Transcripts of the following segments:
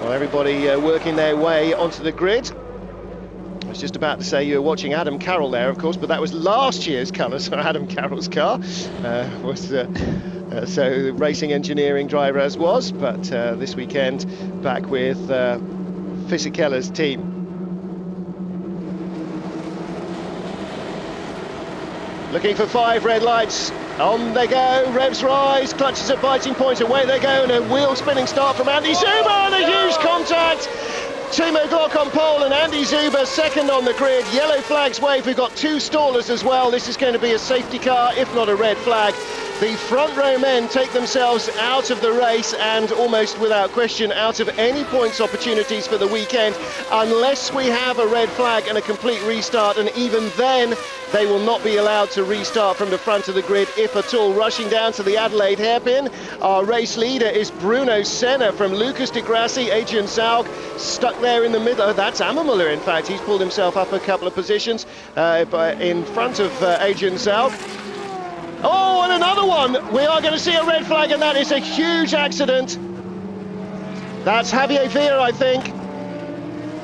Well, everybody working their way onto the grid. I was just about to say you were watching Adam Carroll there, of course, but that was last year's colours for Adam Carroll's car. So racing engineering driver as was, but this weekend back with Fisichella's team. Looking for 5 red lights. On they go, revs rise, clutches at biting point, away they go, and a wheel spinning start from Andy Zuber, and a huge contact. Timo Glock on pole and Andy Zuber second on the grid. Yellow flags wave, we've got 2 stallers as well. This is going to be a safety car, if not a red flag. The front row men take themselves out of the race and almost without question out of any points opportunities for the weekend, unless we have a red flag and a complete restart, and even then they will not be allowed to restart from the front of the grid, if at all. Rushing down to the Adelaide hairpin, our race leader is Bruno Senna from Lucas de Grassi. Adrian Zaug stuck there in the middle. Oh, that's Ammermuller, in fact. He's pulled himself up a couple of positions in front of Adrian Zaug. Oh, and another one. We are going to see a red flag, and that is a huge accident. That's Javier Villa, I think.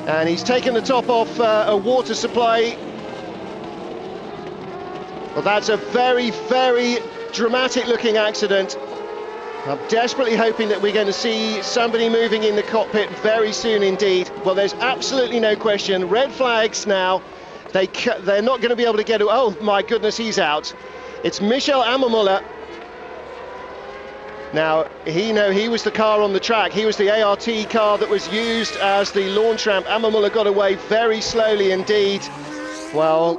And he's taken the top off a water supply. Well, that's a very, very dramatic looking accident. I'm desperately hoping that we're going to see somebody moving in the cockpit very soon indeed. Well, there's absolutely no question. Red flags now. They're not going to be able to get... Oh, my goodness, he's out. It's Michel Ammermuller. Now, he was the car on the track. He was the ART car that was used as the launch ramp. Ammermuller got away very slowly indeed. Well,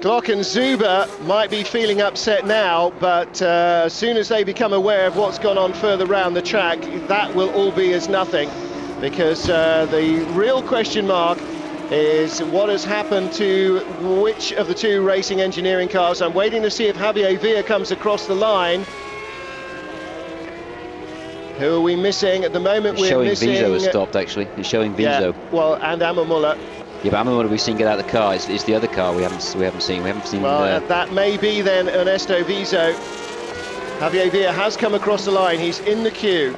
Glock and Zuber might be feeling upset now, but as soon as they become aware of what's gone on further round the track, that will all be as nothing, because the real question mark is what has happened to which of the 2 racing engineering cars. I'm waiting to see if Javier Villa comes across the line. Who are we missing at the moment? It's showing Viso has stopped, actually. It's showing Viso. Yeah, well, and Ammermuller. Yeah, but Ammermuller we've seen get out of the car. It's the other car we haven't seen. Well, that may be then Ernesto Viso. Javier Villa has come across the line. He's in the queue.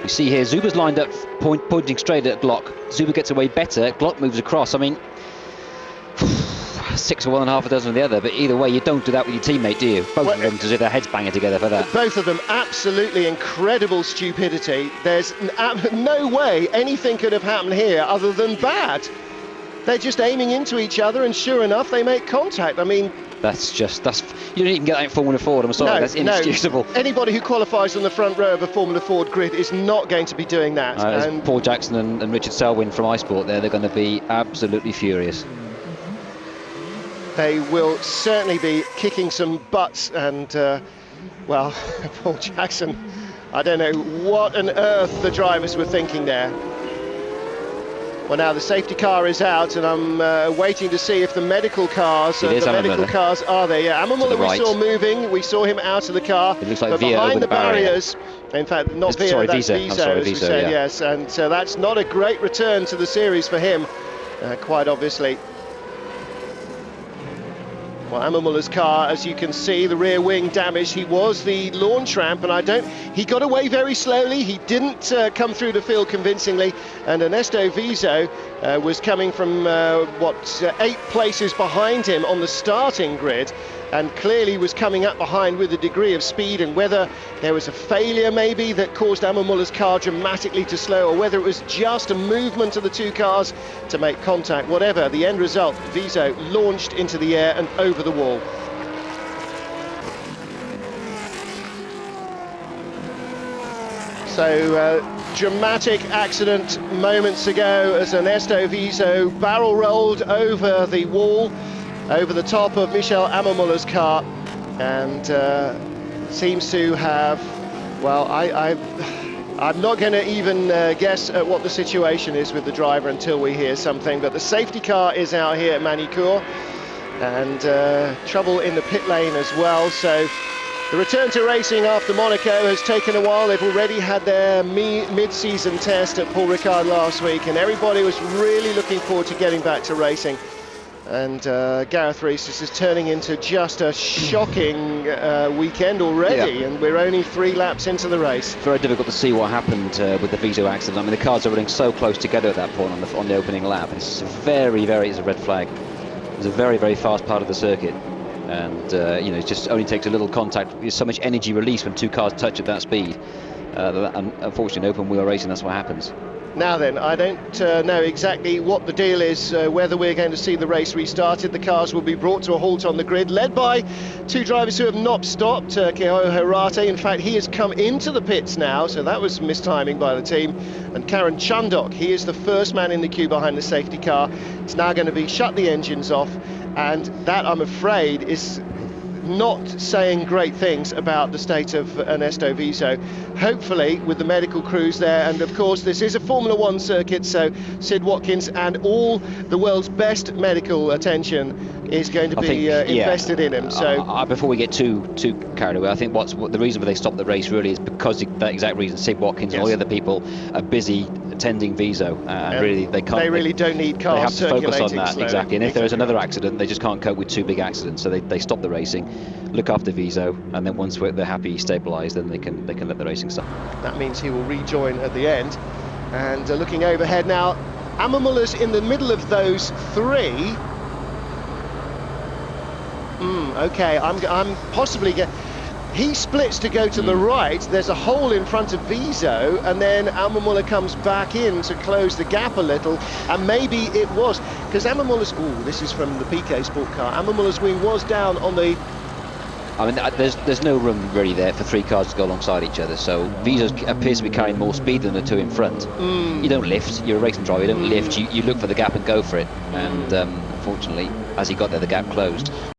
You see here, Zuber's lined up, pointing straight at Glock. Zuber gets away better. Glock moves across. I mean, 6 of one and half a dozen of the other. But either way, you don't do that with your teammate, do you? Both of them, as if their heads banging together for that. Both of them, absolutely incredible stupidity. There's no way anything could have happened here other than bad. They're just aiming into each other, and sure enough, they make contact. I mean, that's you don't even get that in Formula Ford. I'm sorry, that's inexcusable. No. Anybody who qualifies on the front row of a Formula Ford grid is not going to be doing that. And Paul Jackson and Richard Selwyn from iSport they're going to be absolutely furious. They will certainly be kicking some butts, and well, Paul Jackson, I don't know what on earth the drivers were thinking there. Well, now the safety car is out, and I'm waiting to see if the medical cars are there. Yeah, Ammermuller we saw moving. We saw him out of the car. It looks like but behind the barriers. In fact, not Villa, that's Viso, as we said, yeah. Yes. And so that's not a great return to the series for him, quite obviously. Well, Ammermuller's car, as you can see, the rear wing damaged. He was the launch ramp, and he got away very slowly. He didn't come through the field convincingly, and Ernesto Viso was coming from 8 places behind him on the starting grid, and clearly was coming up behind with a degree of speed. And whether there was a failure maybe that caused Ammermuller's car dramatically to slow, or whether it was just a movement of the 2 cars to make contact, whatever the end result, Viso launched into the air and over the wall. So dramatic accident moments ago as Ernesto Viso barrel rolled over the wall, over the top of Michel Ammermuller's car, and seems to have, well, I'm not going to even guess at what the situation is with the driver until we hear something, but the safety car is out here at Magny Cours, and trouble in the pit lane as well. So the return to racing after Monaco has taken a while. They've already had their mid-season test at Paul Ricard last week, and everybody was really looking forward to getting back to racing. And Gareth Rees, this is turning into just a shocking weekend already, and we're only 3 laps into the race. Very difficult to see what happened with the Viso accident. I mean, the cars are running so close together at that point on the opening lap. It's it's a red flag. It's a very, very fast part of the circuit, and you know, it just only takes a little contact. There's so much energy released when 2 cars touch at that speed. And unfortunately, in open wheel racing, that's what happens. Now then, I don't know exactly what the deal is, whether we're going to see the race restarted. The cars will be brought to a halt on the grid, led by 2 drivers who have not stopped. Kehoe Hirate, in fact, he has come into the pits now, so that was mistiming by the team. And Karen Chundok, he is the first man in the queue behind the safety car. It's now going to be shut the engines off, and that, I'm afraid, is not saying great things about the state of Ernesto Viso. Hopefully, with the medical crews there, and of course this is a Formula 1 circuit, so Sid Watkins and all the world's best medical attention is going to be invested in him. So before we get too carried away, I think what the reason why they stopped the race really is because of that exact reason. Sid Watkins and all the other people are busy attending Viso, and really they can't. They really don't need cars circulating. They have to focus on that, slowly. exactly. And if there is another accident, they just can't cope with 2 big accidents, so they stop the racing, look after Viso, and then once they're happy, stabilised, then they can let the racing start. That means he will rejoin at the end. And looking overhead now, Amamula's in the middle of those 3. Okay, I'm possibly he splits to go to the right. There's a hole in front of Viso, and then Amamula comes back in to close the gap a little, and maybe it was because Amamula's, this is from the PK Sport car, Amamula's wing was down on the, I mean, there's no room really there for 3 cars to go alongside each other, so Viso appears to be carrying more speed than the 2 in front. You don't lift, you're a racing driver, you don't lift, you look for the gap and go for it, and unfortunately, as he got there, the gap closed.